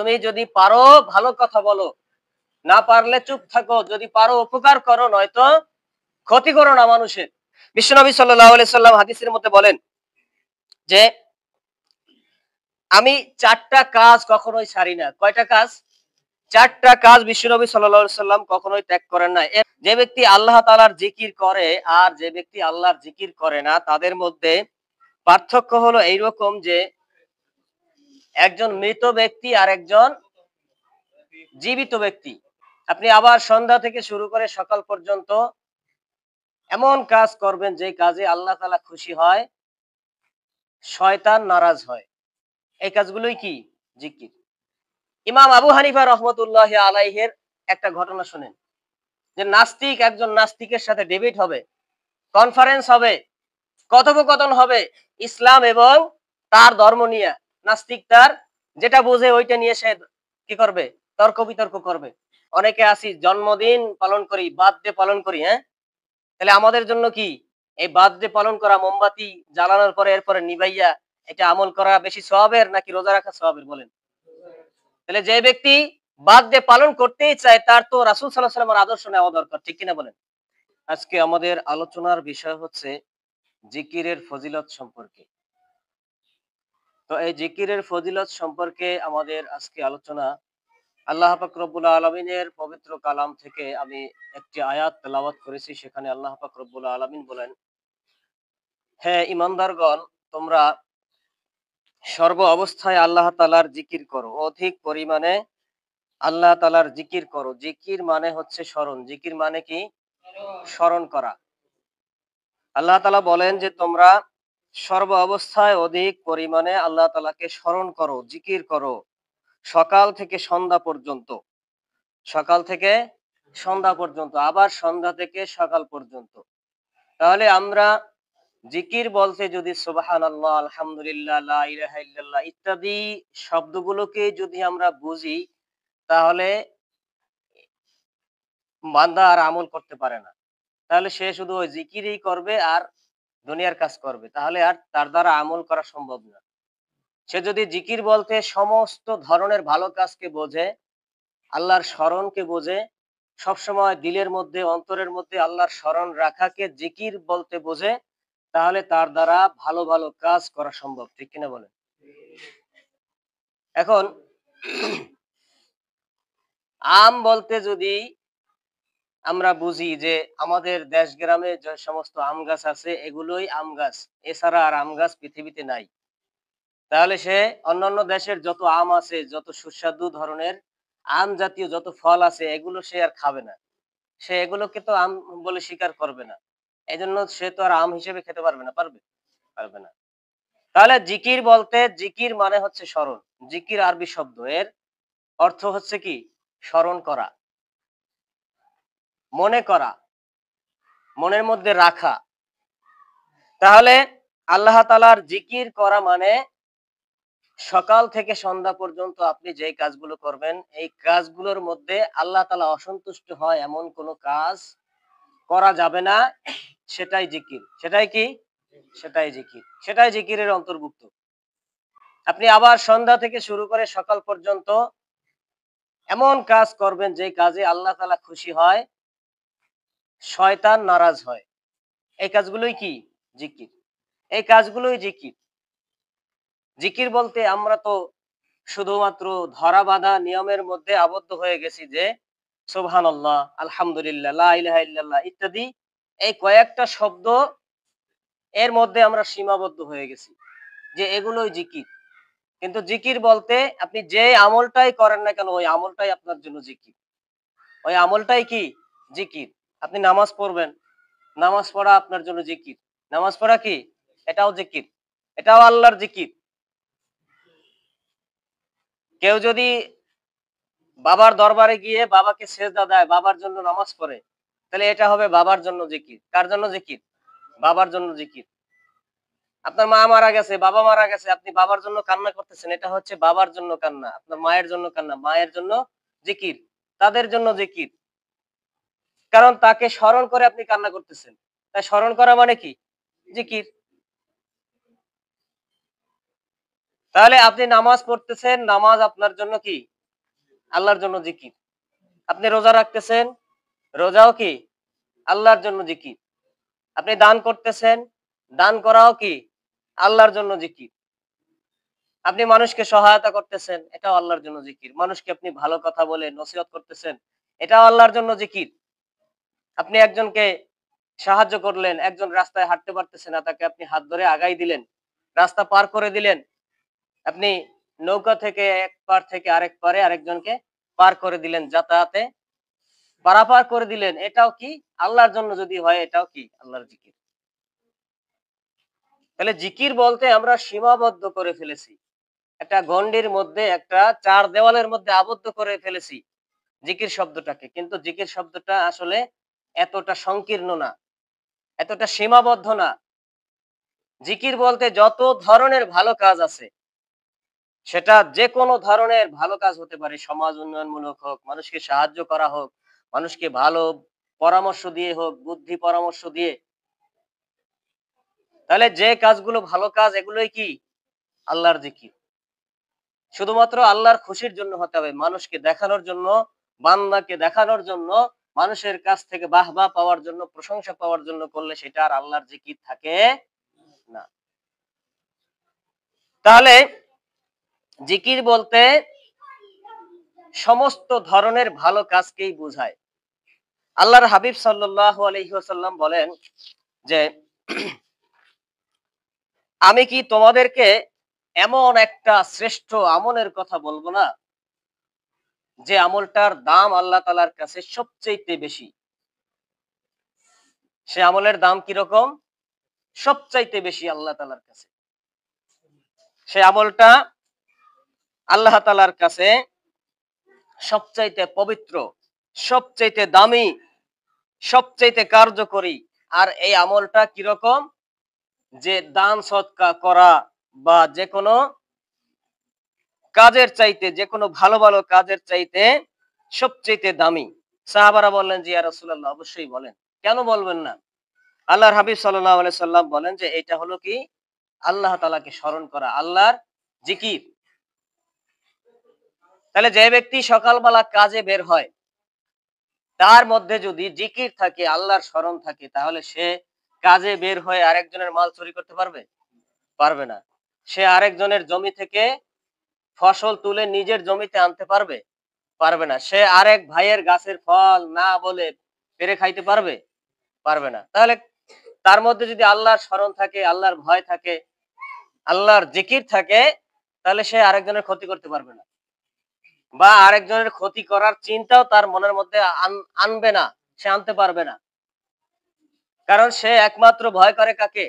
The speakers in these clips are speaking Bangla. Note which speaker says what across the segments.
Speaker 1: তুমি যদি পারো ভালো কথা বলো, না পারলে চুপ থাকো, যদি পারো উপকার করো, নয়তো ক্ষতি করো না মানুষের। বিশ্বনবী সাল্লাল্লাহু আলাইহি সাল্লাম হাদিসের মধ্যে বলেন যে আমি ৪টা কাজ কখনোই ছাড়ি না। কয়টা কাজ? ৪টা কাজ বিশ্বনবী সাল্লাল্লাহু আলাইহি সাল্লাম কখনোই ত্যাগ করেন না। যে ব্যক্তি আল্লাহ তাআলার জিকির করে আর যে ব্যক্তি আল্লাহর জিকির করে না, তাদের মধ্যে পার্থক্য হলো এইরকম যে একজন মৃত ব্যক্তি আর একজন জীবিত ব্যক্তি। আপনি আবার সন্ধ্যা থেকে শুরু করে সকাল পর্যন্ত এমন কাজ করবেন যে কাজে আল্লাহ তাআলা খুশি হয়, শয়তান নারাজ হয়। এই কাজগুলোই কি? জিকির। ইমাম আবু হানিফা রহমতুল্লাহ আলাইহের একটা ঘটনা শুনেন, যে নাস্তিক একজন নাস্তিকের সাথে ডিবেট হবে, কনফারেন্স হবে, কথোপকথন হবে ইসলাম এবং তার ধর্ম নিয়ে। নাস্তিক তার যেটা বোঝে ওইটা নিয়ে সে কি করবে? তর্ক বিতর্ক করবে। অনেকে আসি জন্মদিন পালন করি, বার্থডে পালন করি, হ্যাঁ? তাহলে আমাদের জন্য কি এই বার্থডে পালন করা, মোমবাতি জ্বালানোর পরে এরপরে নিভাইয়া এটা আমল করা বেশি সওয়াবের নাকি রোজা রাখা সওয়াবের বলেন? তাহলে যে ব্যক্তি বার্থডে পালন করতেই চায় তার তো রাসূল সাল্লাল্লাহু আলাইহি ওয়াসাল্লামের আদর্শ নেওয়া দরকার, ঠিক কিনা বলেন? আজকে আমাদের আলোচনার বিষয় হচ্ছে জিকিরের ফজিলত সম্পর্কে। তো এই জিকিরের ফজিলত সম্পর্কে আমাদের আজকে আলোচনা। আল্লাহ পাক রব্বুল আলামিনের পবিত্র কালাম থেকে আমি একটি আয়াত তেলাওয়াত করেছি। সেখানে আল্লাহ পাক রব্বুল আলামিন বলেন, হে ঈমানদারগণ, তোমরা সর্ব অবস্থায় আল্লাহ তাআলার জিকির করো, অধিক পরিমাণে আল্লাহ তাআলার জিকির করো। জিকির মানে হচ্ছে স্মরণ। জিকির মানে কি? স্মরণ করা। আল্লাহ তাআলা বলেন যে তোমরা সর্ব অবস্থায় অধিক পরিমাণে আল্লাহ তাআলাকে স্মরণ করো, জিকির করো, সকাল থেকে সন্ধ্যা পর্যন্ত। সকাল থেকে সন্ধ্যা পর্যন্ত, আবার সন্ধ্যা থেকে সকাল পর্যন্ত। তাহলে আমরা জিকির বলতে যদি সুবহানাল্লাহ, আলহামদুলিল্লাহ, লা ইলাহা ইল্লাল্লাহ ইত্যাদি শব্দগুলোকে যদি আমরা বুঝি, তাহলে বান্দা আর আমল করতে পারে না। তাহলে সে শুধু ওই জিকিরই করবে আর দুনিয়ার কাজ করবে। তাহলে আর তার দ্বারা আমল করা সম্ভব না। সে যদি জিকির বলতে সমস্ত ধরনের ভালো কাজকে বোঝে, আল্লাহর স্মরণকে বোঝে, সবসময় দিলের মধ্যে অন্তরের মধ্যে আল্লাহর স্মরণ রাখাকে জিকির বলতে বোঝে, তাহলে তার দ্বারা ভালো ভালো কাজ করা সম্ভব, ঠিক কিনা বলেন? এখন আম বলতে যদি আমরা বুঝি যে আমাদের দেশ গ্রামে যে সমস্ত আম গাছ আছে এগুলোই আম গাছ, এছাড়া আর আম গাছ পৃথিবীতে নাই। তাহলে সে অন্যান্য দেশের যত আম আছে, যত সুস্বাদু ধরনের আম জাতীয় যত ফল আছে এগুলো সে আর খাবে না। সে এগুলোকে তো আম বলে স্বীকার করবে না। এজন্য সে তো আর আম হিসেবে খেতে পারবে না। পারবে? পারবে না। তাহলে জিকির বলতে, জিকির মানে হচ্ছে স্মরণ। জিকির আরবি শব্দ, এর অর্থ হচ্ছে কি? স্মরণ করা, মনে করা, মনের মধ্যে রাখা। তাহলে আল্লাহ তাআলার জিকির করা মানে সকাল থেকে সন্ধ্যা পর্যন্ত আপনি যেই কাজগুলো করবেন, এই কাজগুলোর মধ্যে আল্লাহ তাআলা অসন্তুষ্ট হয় এমন কোনো কাজ করা যাবে না। সেটাই জিকির। সেটাই কি? সেটাই জিকির। সেটাই জিকিরের অন্তর্ভুক্ত। আপনি আবার সন্ধ্যা থেকে শুরু করে সকাল পর্যন্ত এমন কাজ করবেন যে কাজে আল্লাহ তাআলা খুশি হয়, শয়তান নারাজ হয়। এই কাজগুলোই কি? জিকির। এই কাজগুলোই জিকির। জিকির বলতে আমরা তো শুধুমাত্র ধরা বাঁধা নিয়মের মধ্যে আবদ্ধ হয়ে গেছি যে সুবহানাল্লাহ, আলহামদুলিল্লাহ, লা ইলাহা ইল্লাল্লাহ ইত্যাদি এই কয়েকটা শব্দ, এর মধ্যে আমরা সীমাবদ্ধ হয়ে গেছি যে এগুলোই জিকির। কিন্তু জিকির বলতে আপনি যে আমলটাই করেন না কেন ওই আমলটাই আপনার জন্য জিকির। ওই আমলটাই কি? জিকির। আপনি নামাজ পড়বেন, নামাজ পড়া আপনার জন্য জিকির। নামাজ পড়া কি? এটাও জিকির। এটাও আল্লাহর জিকির। কেউ যদি বাবার দরবারে গিয়ে বাবাকে সেজদা দেয়, বাবার জন্য নামাজ পড়ে, তাহলে এটা হবে বাবার জন্য জিকির। কার জন্য জিকির? বাবার জন্য জিকির। আপনার মা মারা গেছে, বাবা মারা গেছে, আপনি বাবার জন্য কান্না করতেছেন, এটা হচ্ছে বাবার জন্য কান্না। আপনার মায়ের জন্য কান্না, মায়ের জন্য জিকির, তাদের জন্য জিকির। কারণ তাকে স্মরণ করে আপনি কান্না করতেছেন। তাই স্মরণ করা মানে কি? জিকির। তাহলে আপনি নামাজ পড়তেছেন, নামাজ আপনার জন্য কি? আল্লাহর জন্য জিকির। আপনি রোজা রাখতেছেন, রোজাও কি? আল্লাহর জন্য জিকির। আপনি দান করতেছেন, দান করাও কি? আল্লাহর জন্য জিকির। আপনি মানুষকে সহায়তা করতেছেন, এটাও আল্লাহর জন্য জিকির। মানুষকে আপনি ভালো কথা বলে নসিহত করতেছেন, এটাও আল্লাহর জন্য জিকির। আপনি একজনকে সাহায্য করলেন, একজন রাস্তায় হাঁটতে পারতেছে না, তাকে আপনি হাত ধরে আগাই দিলেন, রাস্তা পার করে দিলেন। আপনি নৌকা থেকে এক পার থেকে আরেক পারে আরেকজনকে পার করে দিলেন, যাতায়াতে পারাপার করে দিলেন, এটাও কি? আল্লাহর জন্য যদি হয়, এটাও কি? আল্লাহর জিকির। তাহলে জিকির বলতে আমরা সীমাবদ্ধ করে ফেলেছি, একটা গণ্ডির মধ্যে, একটা চার দেওয়ালের মধ্যে আবদ্ধ করে ফেলেছি জিকির শব্দটাকে। কিন্তু জিকির শব্দটা আসলে এতটা সংকীর্ণ না, এতটা সীমাবদ্ধ না। জিকির বলতে যত ধরনের ভালো কাজ আছে, সেটা যে কোনো ধরনের ভালো কাজ হতে পারে, সমাজ উন্নয়নমূলক হোক, মানুষকে সাহায্য করা হোক, মানুষকে ভালো পরামর্শ দিয়ে হোক, বুদ্ধি পরামর্শ দিয়ে। তাহলে যে কাজগুলো ভালো কাজ, এগুলোই কি? আল্লাহর জিকির। শুধুমাত্র আল্লাহর খুশির জন্য হতে হবে, মানুষকে দেখানোর জন্য, বান্দাকে দেখানোর জন্য, মানুষের কাছ থেকে বাহবা পাওয়ার জন্য, প্রশংসা পাওয়ার জন্য করলে সেটা আর আল্লাহর জিকির থাকে না। তাহলে জিকির বলতে সমস্ত ধরনের ভালো কাজকেই বোঝায়। আল্লাহর হাবিব সাল্লাল্লাহু আলাইহি ওয়াসাল্লাম বলেন যে, আমি কি তোমাদেরকে এমন একটা শ্রেষ্ঠ আমলের কথা বলবো না, যে আমলটার দাম আল্লাহ তাআলার কাছে সবচাইতে বেশি? সে আমলের দাম কিরকম? সবচাইতে বেশি আল্লাহ তাআলার কাছে। সে আমলটা আল্লাহ তাআলার কাছে সবচাইতে পবিত্র, সবচাইতে দামি, সবচাইতে কার্যকরী। আর এই আমলটা কিরকম? যে দান সদকা করা বা যে কোনো কাজের চাইতে, যে কোনো ভালো ভালো কাজের চাইতে সবচাইতে দামি। সাহাবারা বললেন যে, ইয়া রাসূলুল্লাহ, অবশ্যই বলেন। কেন বলবেন না? আল্লাহর হাবিব সাল্লাল্লাহু আলাইহি সাল্লাম বলেন যে, এটা হলো কি? আল্লাহ তাআলাকে স্মরণ করা, আল্লাহর জিকির। তাহলে যে ব্যক্তি সকালবেলা কাজে বের হয়, তার মধ্যে যদি জিকির থাকে, আল্লাহর স্মরণ থাকে, তাহলে সে কাজে বের হয়ে আরেকজনের মাল চুরি করতে পারবে? পারবে না। সে আরেকজনের জমি থেকে ফসল তুলে নিজের জমিতে আনতে পারবে? পারবে না। সে আরেক ভাইয়ের গাছের ফল না বলে পেরে খাইতে পারবে? পারবে না। তাহলে তার মধ্যে যদি আল্লাহর স্মরণ থাকে, আল্লাহর ভয় থাকে, আল্লাহর জিকির থাকে, তাহলে সে আরেকজনের ক্ষতি করতে পারবে না, বা আরেকজনের ক্ষতি করার চিন্তাও তার মনের মধ্যে আনবে না, সে আনতে পারবে না। কারণ সে একমাত্র ভয় করে কাকে?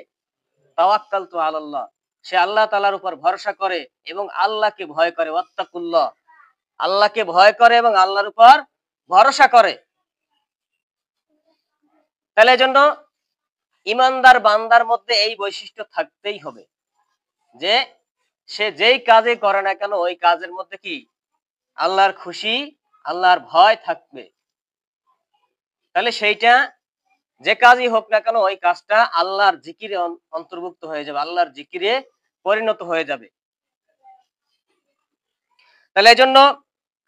Speaker 1: তাওয়াক্কালতু আলাল্লাহ। সে আল্লাহ তাআলার উপর ভরসা করে এবং আল্লাহকে ভয় করে। ওয়াত্তাকুল্লাহ, আল্লাহকে ভয় করে এবং আল্লাহর উপর ভরসা করে। তাহলে এজন্য ইমানদার বান্দার মধ্যে এই বৈশিষ্ট্য থাকতেই হবে, যে সে যেই কাজে করে না কেন, ওই কাজের মধ্যে কি? আল্লাহর খুশি, আল্লাহর ভয় থাকবে। তাহলে সেইটা যে কাজই হোক না কেন, ওই কাজটা আল্লাহর জিকিরে অন্তর্ভুক্ত হয়ে যাবে, আল্লাহর জিকিরে পরিণত হয়ে যাবে। তাহলে এই জন্য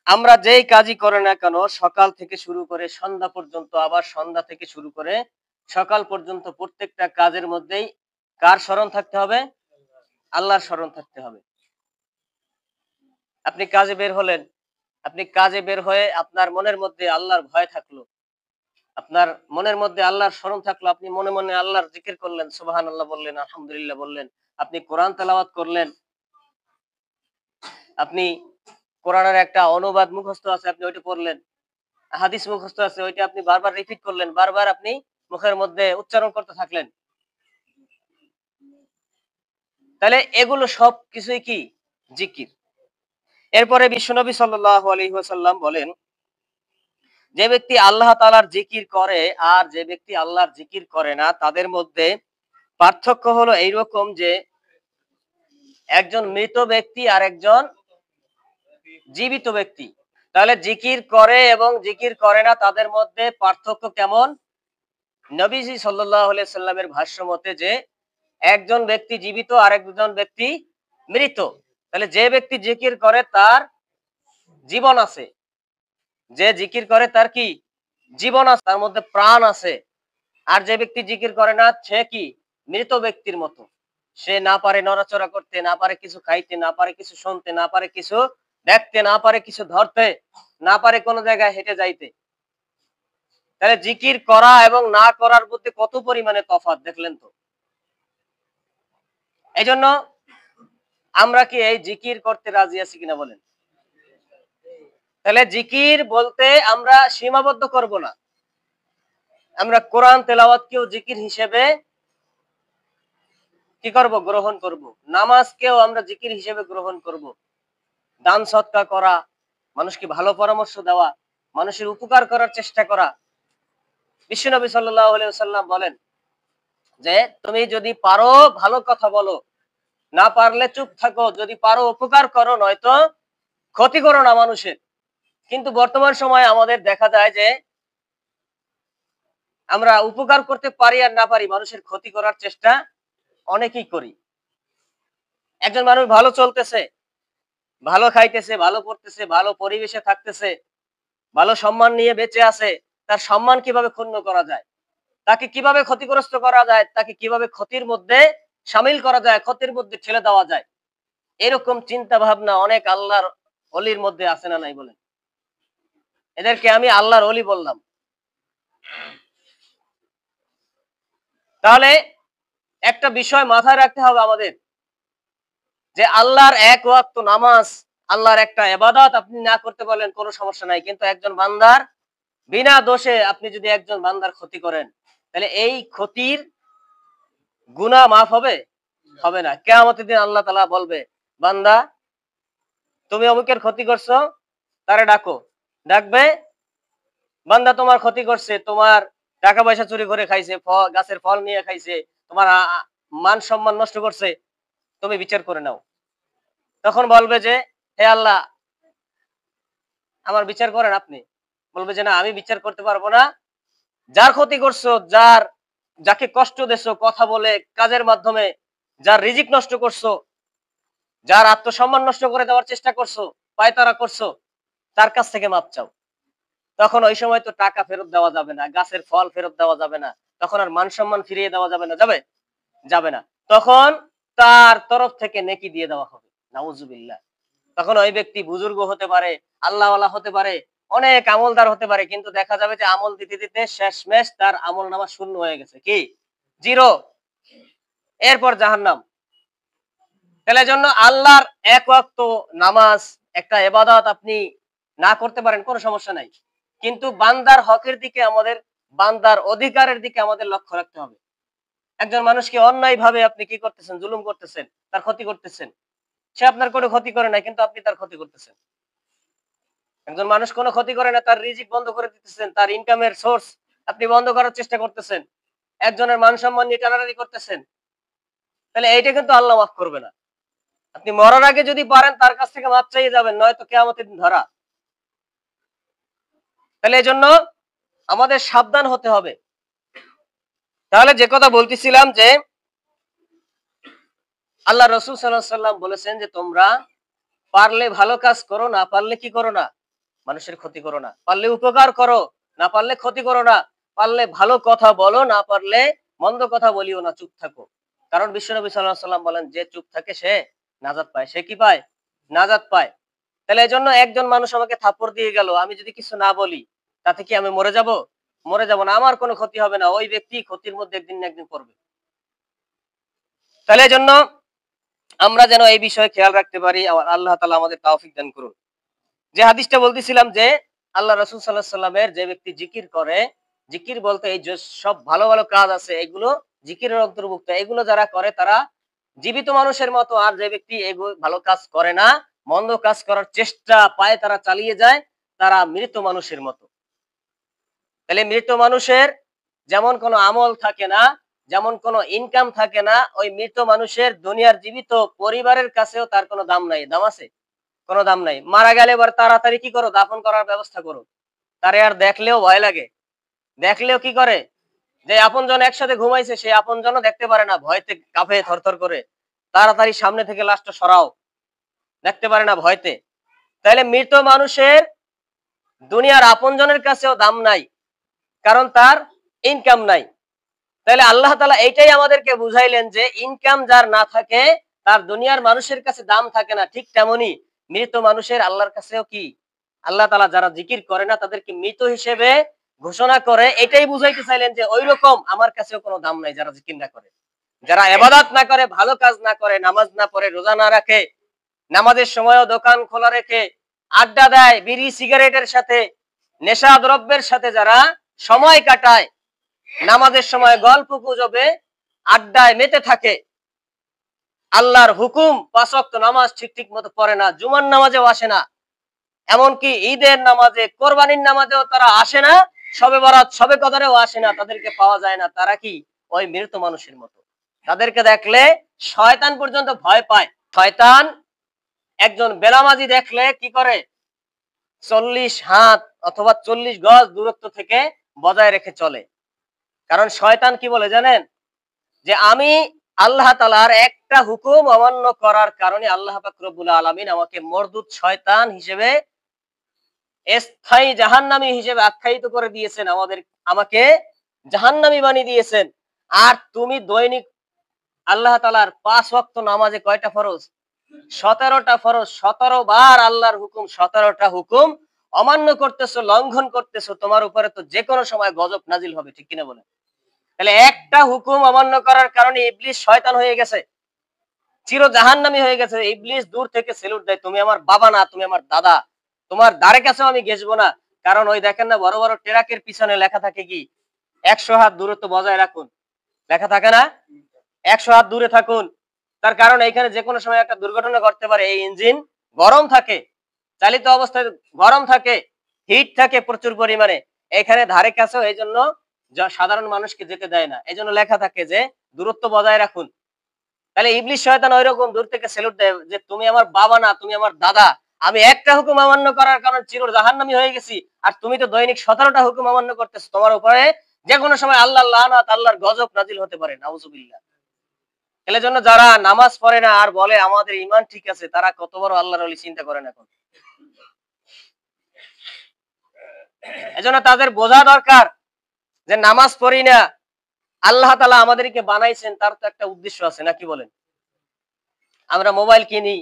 Speaker 1: আমরা যেই কাজই করে না কেন, সকাল থেকে শুরু করে সন্ধ্যা পর্যন্ত, আবার সন্ধ্যা থেকে শুরু করে সকাল পর্যন্ত, প্রত্যেকটা কাজের মধ্যেই কার স্মরণ থাকতে হবে? আল্লাহর স্মরণ থাকতে হবে। আপনি কাজে বের হলেন, আপনি কাজে বের হয়ে আপনার মনের মধ্যে আল্লাহর ভয় থাকলো, আপনার মনের মধ্যে আল্লাহর স্মরণ থাকলো, আপনি মনে মনে আল্লাহর জিকির করলেন, সুবহানাল্লাহ বললেন, আলহামদুলিল্লাহ বললেন, আপনি কোরআন তেলাওয়াত করলেন, আপনি কোরআনের একটা অনুবাদ মুখস্থ আছে, আপনি ওইটা পড়লেন, হাদিস মুখস্থ আছে, ওইটা আপনি বারবার রিপিট করলেন, বারবার আপনি মুখের মধ্যে উচ্চারণ করতে থাকলেন। তাহলে এগুলো সব কিছুই কি? জিকির। এরপরে বিশ্বনবী সাল্লাল্লাহু আলাইহি ওয়াসাল্লাম বলেন, যে ব্যক্তি আল্লাহ তাআলার জিকির করে আর যে ব্যক্তি আল্লাহর জিকির করে না, তাদের মধ্যে পার্থক্য হলো এইরকম যে, একজন মৃত ব্যক্তি আর একজন জীবিত ব্যক্তি। তাহলে জিকির করে এবং জিকির করে না, তাদের মধ্যে পার্থক্য কেমন? নবীজি সাল্লাল্লাহু আলাইহি সাল্লামের ভাষ্য মতে যে, একজন ব্যক্তি জীবিত আর একজন ব্যক্তি মৃত। তাহলে যে ব্যক্তি জিকির করে তার জীবন আছে, যে জিকির করে তার কি জীবন আছে, তার মধ্যে প্রাণ আছে। আর যে ব্যক্তি জিকির করে না সে কি মৃত ব্যক্তির মতো, সে না পারে নড়াচড়া করতে, না পারে কিছু খাইতে, না পারে কিছু শুনতে, না পারে কিছু দেখতে, না পারে কিছু ধরতে, না পারে কোনো জায়গায় হেঁটে যাইতে। তাহলে জিকির করা এবং না করার মধ্যে কত পরিমাণে তফাৎ দেখলেন তো। এই জন্য আমরা কি এই জিকির করতে রাজি আছি কিনা বলেন? তাহলে জিকির বলতে আমরা সীমাবদ্ধ করব না, আমরা কোরআন তেলাওয়াতকেও জিকির হিসেবে কি করব গ্রহণ করব, নামাজকেও আমরা জিকির হিসেবে গ্রহণ করব। দান সৎকার করা, মানুষকে ভালো পরামর্শ দেওয়া, মানুষের উপকার করার চেষ্টা করা। বিশ্বনবী সাল্লাল্লাহু আলাইহি ওয়াসাল্লাম বলেন যে তুমি যদি পারো ভালো কথা বলো, না পারলে চুপ থাকো, যদি পারো উপকার করো, নয়তো ক্ষতি করো না মানুষের। কিন্তু বর্তমান সময়ে আমাদের দেখা যায় যে আমরা উপকার করতে পারি আর না পারি, মানুষের ক্ষতি করার চেষ্টা অনেকেই করি। একজন মানুষ ভালো চলতেছে, ভালো খাইতেছে, ভালো পড়তেছে, ভালো পরিবেশে থাকতেছে, ভালো সম্মান নিয়ে বেঁচে আছে, তার সম্মান কিভাবে ক্ষুণ্ণ করা যায়, তাকে কিভাবে ক্ষতিগ্রস্ত করা যায়, তাকে কিভাবে ক্ষতির মধ্যে সামিল করা যায়, ক্ষতির মধ্যে ঠেলে দেওয়া যায়, এরকম চিন্তা ভাবনা অনেক আল্লাহর অলির মধ্যে আছে না নাই বলেন? এদেরকে আমি আল্লাহর অলি বললাম। তাহলে একটা বিষয় মাথায় রাখতে হবে আমাদের, যে আল্লাহর এক ওয়াক্ত নামাজ, আল্লাহর একটা ইবাদত আপনি না করতে পারলেন কোনো সমস্যা নাই, কিন্তু একজন বান্দার বিনা দোষে আপনি যদি একজন বান্দার ক্ষতি করেন, তাহলে এই ক্ষতির গুনাহ মাফ হবে? হবে না। কিয়ামতের দিন আল্লাহ তাআলা বলবে, বান্দা তুমি অমুকের ক্ষতি করছো, তারে ডাকো। ডাকবে, বান্দা তোমার ক্ষতি করছে, তোমার টাকা পয়সা চুরি করে খাইছে, গাছের ফল নিয়ে খাইছে, তোমার মান সম্মান নষ্ট করছে, তুমি বিচার করে নাও। তখন বলবে যে হে আল্লাহ, আমার বিচার করেন আপনি। বলবে যে না, আমি বিচার করতে পারবো না। যার ক্ষতি করছো, যাকে কষ্ট দিছো কথা বলে, কাজের মাধ্যমে, যার রিজিক নষ্ট করছো, যার আত্মসম্মান নষ্ট করে দেওয়ার চেষ্টা করছো, পায়তারা করছো, তার কাছ থেকে মাপ চাও। তখন ওই সময় তো টাকা ফেরত দেওয়া যাবে না, গাছের ফল ফেরত দেওয়া যাবে না, তখন আর মান সম্মান ফিরিয়ে দেওয়া যাবে না, যাবে? যাবে না। তখন তার তরফ থেকে নেকি দিয়ে দেওয়া হবে। নাউজুবিল্লাহ। তখন ওই ব্যক্তি বুজুর্গ হতে পারে, আল্লাহওয়ালা হতে পারে, অনেক আমলদার হতে পারে, কিন্তু দেখা যাবে যে আমল দিতে দিতে শেষমেশ তার আমল নামা শূন্য হয়ে গেছে, কি জিরো, এরপর জাহান্নাম। তাহলে জন্য আল্লাহর এক ওয়াক্ত নামাজ একটা ইবাদত আপনি না করতে পারেন, কোনো সমস্যা নাই, কিন্তু বান্দার হকের দিকে আমাদের, বান্দার অধিকারের দিকে আমাদের লক্ষ্য রাখতে হবে। একজন মানুষকে অন্যায় ভাবে আপনি কি করতেছেন, জুলুম করতেছেন, তার ক্ষতি করতেছেন। সে আপনার কোনো ক্ষতি করে নাই, কিন্তু আপনি তার ক্ষতি করতেছেন। একজন মানুষ কোনো ক্ষতি করে না, তার রিজিক বন্ধ করে দিতেছেন, তার ইনকামের সোর্স আপনি বন্ধ করার চেষ্টা করতেছেন, একজনের মান সম্মান নিয়ে টানাটানি করতেছেন, তাহলে এইটা কিন্তু আল্লাহ মাফ করবে না। আপনি মরার আগে যদি পারেন তার কাছ থেকে মাপ চাইয়ে যাবেন, নয়তো কিয়ামতের দিন ধরা। তাহলে এই জন্য আমাদের সাবধান হতে হবে। তাহলে যে কথা বলতেছিলাম যে আল্লাহ রাসূল সাল্লাল্লাহু আলাইহি সাল্লাম বলেছেন যে তোমরা পারলে ভালো কাজ করো, না পারলে কি করো না, মানুষের ক্ষতি করো না। পারলে উপকার করো, না পারলে ক্ষতি করো না। পারলে ভালো কথা বলো, না পারলে মন্দ কথা বলিও না, চুপ থাকো। কারণ বিশ্বনবী সাল্লাল্লাহু আলাইহি সাল্লাম বলেন, যে চুপ থাকে সে নাজাত পায়। সে কি পায়? নাজাত পায়। তাহলে এজন্য একজন মানুষ আমাকে থাপ্পড় দিয়ে গেল, আমি যদি কিছু না বলি, তাতে কি আমি মরে যাব? মরে যাব না, আমার কোনো ক্ষতি হবে না, ওই ব্যক্তি ক্ষতির মধ্যে একদিন না একদিন পড়বে। তাহলে এজন্য আমরা যেন এই বিষয়ে খেয়াল রাখতে পারি, আল্লাহ তাআলা আমাদের তৌফিক দান করুন। যে হাদিসটা বলতেছিলাম যে আল্লাহ রাসূল সাল্লাল্লাহু আলাইহি সাল্লামের, যে ব্যক্তি জিকির করে, জিকির বলতে এই যে সব ভালো ভালো কাজ আছে এগুলো জিকিরের অন্তর্ভুক্ত, এগুলো যারা করে তারা জীবিত মানুষের মতো। আর যে ব্যক্তি এগুলো ভালো কাজ করে না, মন্দ কাজ করার চেষ্টা পায় তারা চালিয়ে যায়, তারা মৃত মানুষের মতো। তাহলে মৃত মানুষের যেমন কোনো আমল থাকে না, যেমন কোনো ইনকাম থাকে না, ওই মৃত মানুষের দুনিয়ার জীবিত পরিবারের কাছেও তার কোনো দাম নাই। দাম আছে? কোনো দাম নাই। মারা গেলে এবার তাড়াতাড়ি কি করো, দাফন করার ব্যবস্থা করো। তারে আর দেখলেও ভয় লাগে। দেখলেও কি করে, যে আপনজন একসাথে ঘুমাইছে, সেই আপনজনও দেখতে পারে না, ভয়তে কাঁপে থরথর করে। তাড়াতাড়ি সামনে থেকে লাশটা সরাও। দেখতে পারে না ভয়তে। তাহলে মৃত মানুষের দুনিয়ার আপনজনের কাছেও দাম নাই, কারণ তার ইনকাম নাই। তাহলে আল্লাহ তাআলা এইটাই আমাদেরকে বুঝাইলেন যে ইনকাম যার না থাকে তার দুনিয়ার মানুষের কাছে দাম থাকে না। ঠিক তেমনি মৃত মানুষের আল্লাহর কাছেও কি, আল্লাহ তাআলা যারা জিকির করে না তাদেরকে মৃত হিসেবে ঘোষণা করে। এটাই বুঝাইতে চাইলেন যে ওই রকম আমার কাছেও কোনো দাম নাই যারা জিকির না করে, যারা ইবাদত না করে, ভালো কাজ না করে, নামাজ না পড়ে, রোজা না রাখে, নামাজের সময়ও দোকান খোলা রেখে আড্ডা দেয়, বিড়ি সিগারেটের সাথে, নেশা দ্রব্যের সাথে যারা সময় কাটায়, নামাজের সময় গল্প গুজবে আড্ডায় মেতে থাকে, আল্লাহর হুকুম ৫ ওয়াক্ত নামাজ ঠিক মতো পড়ে না, জুমার নামাজেও আসে না, এমনকি ঈদের নামাজে, কোরবানির নামাজেও তারা আসে না, শবে বরাত শবে কদরেও আসে না, তাদেরকে পাওয়া যায় না। তারা কি ওই মৃত মানুষের মতো। তাদেরকে দেখলে শয়তান পর্যন্ত ভয় পায়। শয়তান একজন বেনামাজি দেখলে কি করে, ৪০ হাত অথবা ৪০ গজ দূরত্ব থেকে বজায় রেখে চলে। কারণ শয়তান কি বলে জানেন, যে আমি আল্লাহ তাআলার একটা হুকুম অমান্য করার কারণে আল্লাহ পাক রব্বুল আলামিন আমাকে মরদুদ শয়তান হিসেবে, স্থায়ী জাহান্নামী হিসেবে আখ্যায়িত করে দিয়েছেন, আমাকে জাহান্নামী বানিয়ে দিয়েছেন। আর তুমি দৈনিক আল্লাহ তাআলার ৫ ওয়াক্ত নামাজে কয়টা ফরজ? ১৭টা ফরজ। ১৭ বার আল্লাহর হুকুম, ১৭টা হুকুম অমান্য করতেছো, লঙ্ঘন করতেছো, তোমার উপরে তো যে কোনো সময় গজব নাজিল হবে, ঠিক কিনা বলেন? তাহলে একটা হুকুম অমান্য করার কারণে ইবলিস শয়তান হয়ে গেছে, চির জাহান্নামী হয়ে গেছে। ইবলিস দূর থেকে সেলুট দেয়, তুমি আমার বাবা না, তুমি আমার দাদা, তোমার দ্বারে কাছেও আমি ঘেসবো না। কারণ ওই দেখেন না বড় বড় ট্রাকের পিছনে লেখা থাকে কি, ১০০ হাত দূরত্ব বজায় রাখুন, লেখা থাকে না, ১০০ হাত দূরে থাকুন। তার কারণ এইখানে যে কোনো সময় একটা দুর্ঘটনা ঘটতে পারে। এই ইঞ্জিন গরম থাকে, চালিত অবস্থায় গরম থাকে, হিট থাকে প্রচুর পরিমাণে, এখানে ধারে কাছেও এই জন্য সাধারণ মানুষকে যেতে দেয় না। এই জন্য লেখা থাকে যে দূরত্ব বজায় রাখুন। তাহলে ইবলিস শয়তান ওইরকম দূর থেকে সেলুট দেয় যে তুমি আমার বাবা না, তুমি আমার দাদা, আমি একটা হুকুম অমান্য করার কারণে চির জাহান্নামী হয়ে গেছি, আর তুমি তো দৈনিক ১৭টা হুকুম অমান্য করতেছো, তোমার উপরে যে কোনো সময় আল্লাহর লানত, আল্লাহর গজব নাজিল হতে পারে, নাউজুবিল্লাহ। এর জন্য যারা নামাজ পড়ে না আর বলে আমাদের ঈমান ঠিক আছে, তারা কত বড় আল্লাহর ওলি চিন্তা করেন এখন। এজন্য তাদের বোঝা দরকার যে নামাজ পড়ি না, আল্লাহ তাআলা আমাদেরকে বানাইছেন, তার তো একটা উদ্দেশ্য আছে, নাকি বলেন? আমরা মোবাইল কিনি,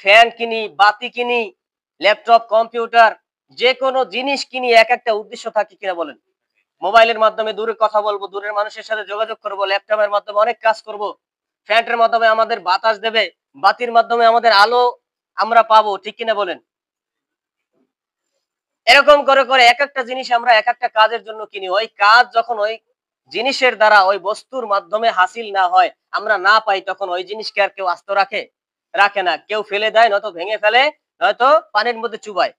Speaker 1: ফ্যান কিনি, বাতি কিনি, ল্যাপটপ, কম্পিউটার, যে কোনো জিনিস কিনি, এক একটা উদ্দেশ্য থাকে, কিনা বলেন? মোবাইলের মাধ্যমে দূরে কথা বলবো, দূরের মানুষের সাথে যোগাযোগ করব, ল্যাপটপের মাধ্যমে অনেক কাজ করব, ফ্যানের মাধ্যমে আমাদের বাতাস দেবে, বাতির মাধ্যমে আমাদের আলো আমরা পাবো, ঠিক কিনা বলেন? এরকম করে করে এক একটা জিনিস আমরা এক একটা কাজের জন্য কিনি। ওই কাজ যখন ওই জিনিসের দ্বারা, ওই বস্তুর মাধ্যমে হাসিল না হয়, আমরা না পাই, তখন ওই জিনিসকে আর কেউ আস্ত রাখে? রাখে না। কেউ ফেলে দেয়, নয়তো ভেঙে ফেলে, নয়তো পানির মধ্যে চুবায়।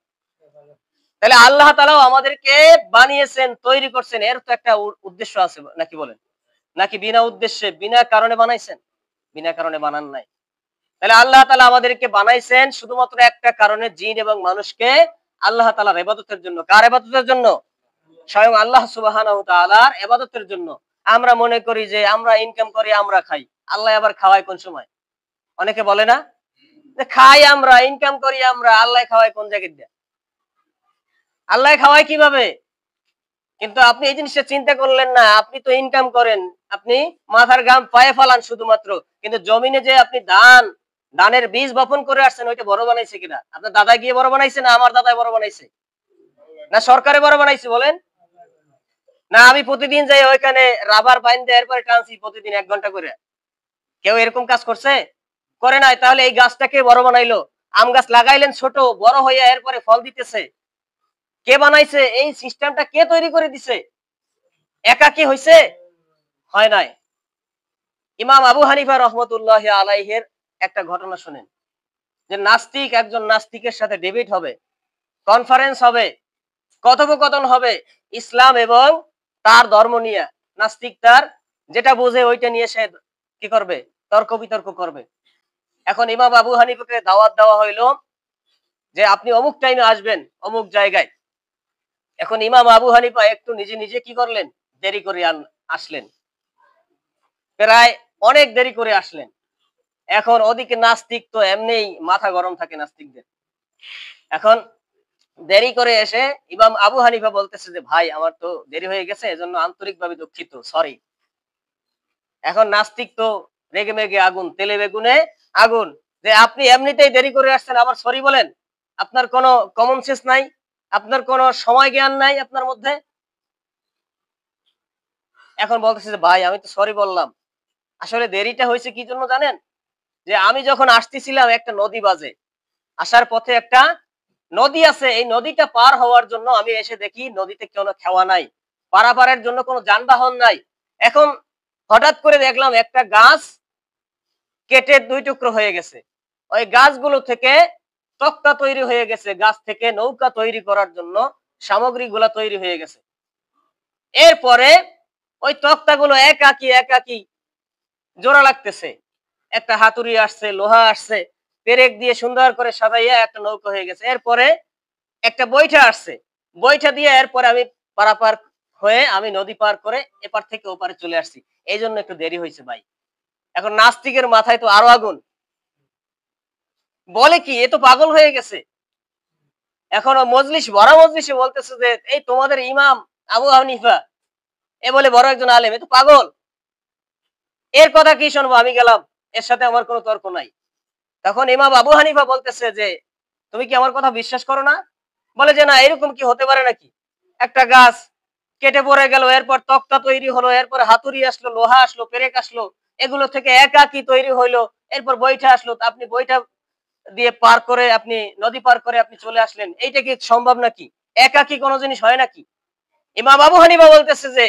Speaker 1: তাহলে আল্লাহ তাআলাও আমাদেরকে বানিয়েছেন, তৈরি করছেন, এর তো একটা উদ্দেশ্য আছে, নাকি বলেন? নাকি বিনা উদ্দেশ্যে, বিনা কারণে বানাইছেন? বিনা কারণে বানান নাই। তাহলে আল্লাহ তাআলা আমাদেরকে বানাইছেন শুধুমাত্র একটা কারণে, জিন এবং মানুষকে আল্লাহ তাআলার ইবাদতের জন্য। কার ইবাদতের জন্য? স্বয়ং আল্লাহ সুবহানাহু ওয়া তাআলার ইবাদতের জন্য। আমরা মনে করি যে আমরা ইনকাম করি, আমরা খাই, আল্লাহ আবার খাওয়ায় কোন সময়? অনেকে বলে না যে খাই আমরা, ইনকাম করি আমরা, আল্লাহ খাওয়ায় কোন জায়গায় দিয়ে? আল্লাহ খাওয়ায় কিভাবে? কিন্তু আপনি এই জিনিসটা চিন্তা করলেন না। আপনি তো ইনকাম করেন, আপনি মাথার ঘাম পায়ে ফেলান শুধুমাত্র, কিন্তু জমিনে যে আপনি ধানের বীজ বপন করে আসছেন, ওইটা বড় বানাইছে কিনা? আপনার দাদা গিয়ে বড় বানাইছে, না আমার দাদাই বড় বানাইছে, না সরকারে বড় বানাইছে বলেন? না আমি প্রতিদিন যাই ওইখানে রাবার বাইন্ধে এরপরে টানছি প্রতিদিন ১ ঘন্টা করে? কেউ এরকম কাজ করছে? করে নাই। তাহলে এই গাছটাকে বড় বানাইলো। আম গাছ লাগাইলেন ছোট, বড় হইয়া এরপরে ফল দিতেছে, কে বানাইছে? এই সিস্টেমটা কে তৈরি করে দিছে? একা কি হইছে? হয় নাই। ইমাম আবু হানিফা রহমতুল্লাহ আলাইহির একটা ঘটনা শুনেন, যে নাস্তিক একজন নাস্তিকের সাথে ডিবেট হবে, কনফারেন্স হবে, কথোপকথন হবে ইসলাম এবং তার ধর্ম নিয়ে। নাস্তিক তার যেটা বোঝে ওইটা নিয়ে সে কি করবে? তর্ক বিতর্ক করবে। এখন ইমাম আবু হানিফাকে দাওয়াত দেওয়া হইলো যে আপনি অমুক টাইমে আসবেন অমুক জায়গায়। এখন ইমাম আবু হানিফা একটু নিজে নিজে কি করলেন? দেরি করে আসলেন, প্রায় অনেক দেরি করে আসলেন। এখন ওদিকে নাস্তিক তো এমনিই মাথা গরম থাকে নাস্তিকদের। এখন দেরি করে এসে ইমাম আবু হানিফা বলতেছে যে ভাই আমার তো দেরি হয়ে গেছে, এজন্য আন্তরিকভাবে দুঃখিত, সরি। এখন নাস্তিক তো রেগে মেগে আগুন, তেলে বেগুনে আগুন, যে আপনি এমনিতেই দেরি করে আসছেন আবার সরি বলেন? আপনার কোনো কমন সেন্স নাই? আপনার কোনো সময় জ্ঞান নাই আপনার মধ্যে? এখন বলতেছে যে ভাই আমি তো সরি বললাম। আসলে দেরিটা হয়েছে কি জন্য জানেন? যে আমি যখন আসতেছিলাম একটা নদী বাজে। আসার পথে একটা নদী আছে, এই নদীটা পার হওয়ার জন্য আমি এসে দেখি নদীতে কোনো খেওয়া নাই। পারাপারের জন্য কোনো যানবাহন নাই। এখন হঠাৎ করে দেখলাম একটা গাছ কেটে ২ টুকরো হয়ে গেছে। ওই গাছগুলো থেকে তক্তা তৈরি হয়ে গেছে। গাছ থেকে নৌকা তৈরি করার জন্য সামগ্রীগুলা তৈরি হয়ে গেছে। এরপরে ওই তক্তাগুলো একাকী, একাকী জোড়া লাগতেছে। একটা হাতুড়ি আসছে, লোহা আসছে, পেরেক দিয়ে সুন্দর করে সাজাইয়া একটা নৌকা হয়ে গেছে। এরপরে একটা বৈঠা আসছে। বৈঠা দিয়ে এরপরে আমি পারাপার হয়ে আমি নদী পার করে এপার থেকে ওপারে চলে আসছি। এইজন্য একটু দেরি হইছে ভাই। এখন নাস্তিকের মাথায় তো আরো আগুন। বলে কি এ তো পাগল হয়ে গেছে। এখন ও মজলিস ভরা মজলিসে বলতেছে যে এই তোমাদের ইমাম আবু হানিফা, এ বলে বড় একজন আলেম, এ তো পাগল। এর কথা কি শুনবো? আমি গেলাম, এর সাথে আমার কোনো তর্ক নাই। তখন ইমাম আবু হানিফা বলতেছে যে তুমি কি আমার কথা বিশ্বাস করো না? বলে যে না, এরকম কি হতে পারে নাকি? একটা গাছ কেটে পড়ে গেল, এরপর তক্তা তৈরি হলো, এরপর হাতুড়ি আসলো, লোহা আসলো, পেরেক আসলো, এগুলো থেকে একাকী তৈরি হইলো, এরপর বৈঠা আসলো, তা আপনি বৈঠা দিয়ে পার করে আপনি নদী পার করে আপনি চলে আসলেন, এইটা কি সম্ভব নাকি? একাকী কোনো জিনিস হয় নাকি? ইমাম আবু হানিফা বলতেছে যে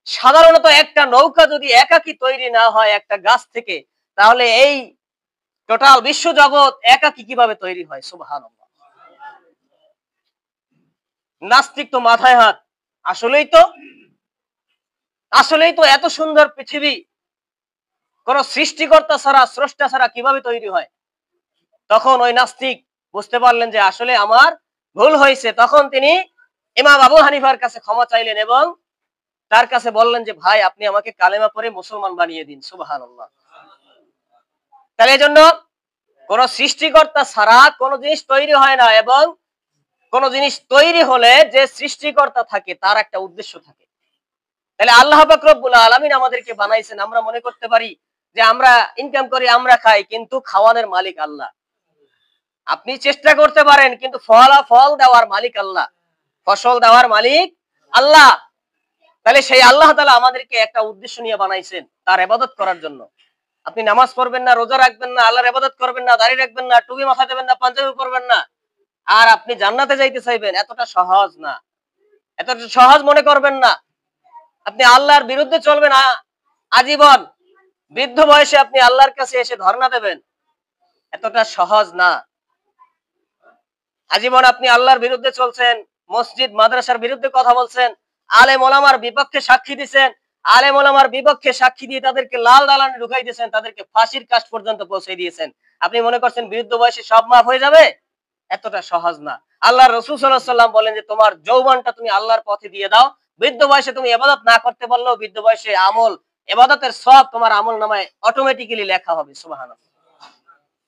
Speaker 1: সাধারণত একটা নৌকা যদি একাকী তৈরি না হয় একটা গাছ থেকে, তাহলে এই টোটাল বিশ্ব জগৎ একাকী কিভাবে তৈরি হয়? সুবহানাল্লাহ। নাস্তিক তো মাথায় হাত। আসলেই তো, আসলেই তো এত সুন্দর পৃথিবী কোন সৃষ্টিকর্তা ছাড়া, স্রষ্টা ছাড়া কিভাবে তৈরি হয়? তখন ওই নাস্তিক বুঝতে পারলেন যে আসলে আমার ভুল হয়েছে। তখন তিনি ইমাম আবু হানিফার কাছে ক্ষমা চাইলেন এবং তার কাছে বললেন যে ভাই আপনি আমাকে কালেমা পড়ে মুসলমান বানিয়ে দিন। সুবহানাল্লাহ। তাহলে এজন্য কোন সৃষ্টিকর্তা ছাড়া কোন জিনিস তৈরি হয় না, এবং কোন জিনিস তৈরি হলে যে সৃষ্টিকর্তা থাকে তার একটা উদ্দেশ্য থাকে। তাহলে আল্লাহ পাক রব্বুল আলামিন আমাদেরকে বানাইছেন। আমরা মনে করতে পারি যে আমরা ইনকাম করি, আমরা খাই, কিন্তু খাওয়ানোর মালিক আল্লাহ। আপনি চেষ্টা করতে পারেন, কিন্তু ফল দেওয়ার মালিক আল্লাহ, ফসল দেওয়ার মালিক আল্লাহ। তাহলে সেই আল্লাহ তাআলা আমাদেরকে একটা উদ্দেশ্য নিয়ে বানাইছেন, তার ইবাদত করার জন্য। আপনি নামাজ পড়বেন না, রোজা রাখবেন না, আল্লাহর ইবাদত করবেন না, দাড়ি রাখবেন না, টুপি মাথায় দেবেন না, পাঞ্জাবি পরবেন না, আর আপনি জান্নাতে যাইতে চাইবেন, এতটা সহজ না। এতটা সহজ মনে করবেন না। আপনি আল্লাহর বিরুদ্ধে চলবেন আজীবন, বৃদ্ধ বয়সে আপনি আল্লাহর কাছে এসে ধর্ণা দেবেন, এতটা সহজ না। আজীবন আপনি আল্লাহর বিরুদ্ধে চলছেন, মসজিদ মাদ্রাসার বিরুদ্ধে কথা বলছেন, আলেম ওলামার বিপক্ষে সাক্ষী দিচ্ছেন, আলেম ওলামার বিপক্ষে সাক্ষী দিয়ে তাদেরকে লাল দালানে ঢুকাই দিয়েছেন, তাদেরকে ফাঁসির কাজ পর্যন্ত পৌঁছে দিয়েছেন। আপনি মনে করছেন বৃদ্ধ বয়সে সব মাফ হয়ে যাবে? এতটা সহজ না। আল্লাহ রাসূল সাল্লাল্লাহু আলাইহি ওয়াসাল্লাম বলেন যে তোমার যৌবনটা তুমি আল্লাহর পথে দিয়ে দাও। বৃদ্ধ বয়সে তুমি ইবাদত না করতে পারলেও বৃদ্ধ বয়সে আমল, ইবাদতের সওয়াব তোমার আমলনামায় অটোমেটিক্যালি লেখা হবে। সুবহানাল্লাহ।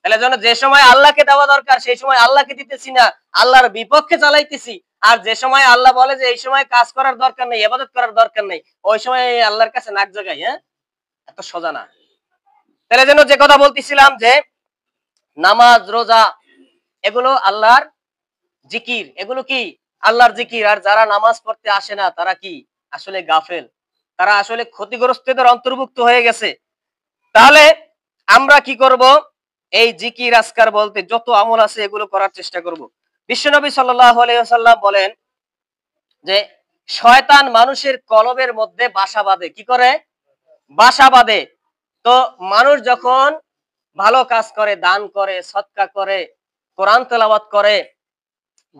Speaker 1: তাহলে যেন যে সময় আল্লাহকে দেওয়া দরকার সেই সময় আল্লাহকে দিতেছি না, আল্লাহর বিপক্ষে চালাইতেছি। আর যে সময় আল্লাহ বলে যে এই সময় কাজ করার দরকার নেই, ইবাদত করার দরকার নেই, ওই সময় আল্লাহর কাছে নাক জাগাই। হ্যাঁ, এত সোজা না। তাহলে যেন যে কথা বলতেছিলাম যে নামাজ, রোজা এগুলো আল্লাহর জিকির, এগুলো কি আল্লাহর জিকির। আর যারা নামাজ পড়তে আসে না তারা কি আসলে গাফেল, তারা আসলে ক্ষতিগ্রস্তদের অন্তর্ভুক্ত হয়ে গেছে। তাহলে আমরা কি করব? এই জিকির আজকার বলতে যত আমল আছে এগুলো করার চেষ্টা করব। বিশ্বনবী সাল্লাল্লাহু আলাইহি ওয়াসাল্লাম বলেন যে শয়তান মানুষের কলবের মধ্যে বাসা বাঁধে। কি করে? বাসা বাঁধে। তো মানুষ যখন ভালো কাজ করে, দান করে, সদকা করে, কোরআন তেলাওয়াত করে,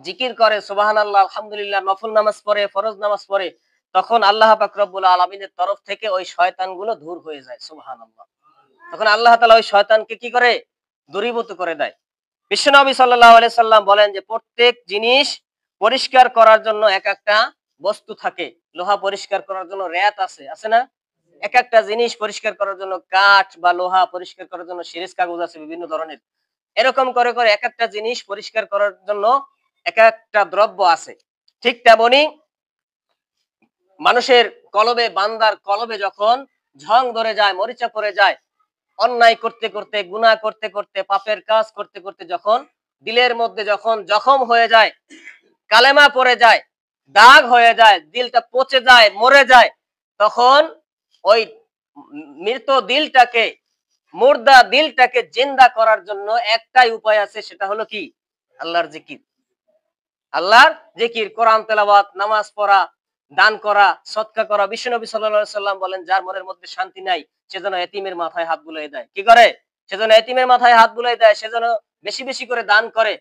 Speaker 1: জিকির করে, সুবহানাল্লাহ, আলহামদুলিল্লাহ, নফল নামাজ পড়ে, ফরজ নামাজ পড়ে, তখন আল্লাহ পাক রব্বুল আলামিনের তরফ থেকে ওই শয়তানগুলো দূর হয়ে যায়। সুবহানাল্লাহ। তখন আল্লাহ তাআলা ওই শয়তানকে কি করে? দূরীভূত করে দেয়। বিশ্বনবী সাল্লাল্লাহু আলাইহি সাল্লাম বলেন যে প্রত্যেক জিনিস পরিষ্কার করার জন্য এক একটা বস্তু থাকে। লোহা পরিষ্কার করার জন্য র‍্যাত আছে, আছে না? এক একটা জিনিস পরিষ্কার করার জন্য কাঠ বা লোহা পরিষ্কার করার জন্য সিরিজ কাগজ আছে বিভিন্ন ধরনের, এরকম করে করে এক একটা জিনিস পরিষ্কার করার জন্য এক একটা দ্রব্য আছে। ঠিক তেমনি মানুষের কলবে, বান্দার কলবে যখন ঝং ধরে যায়, মরিচা পড়ে যায়, অন্যায় করতে করতে, গুনাহ করতে করতে, পাপের কাজ করতে করতে যখন দিলের মধ্যে যখন জখম হয়ে যায়, কালেমা পড়ে যায়, দাগ হয়ে যায়, দিলটা পচে যায়, মরে যায়, তখন ওই মৃত দিলটাকে, মুর্দা দিলটাকে জিন্দা করার জন্য একটাই উপায় আছে, সেটা হলো কি? আল্লাহর জিকির। আল্লাহর জিকির, কোরআন তেলাওয়াত, নামাজ পড়া, দান করা, সদকা করা। বিশ্বনবী সাল্লাল্লাহু আলাইহি সাল্লাম বলেন, যার মনের মধ্যে শান্তি নাই সে যেন এতিমের মাথায় হাত বুলিয়ে দেয়। কি করে? সে যেন এতিমের মাথায় হাত বুলিয়ে দেয়, সে যেন বেশি বেশি করে দান করে।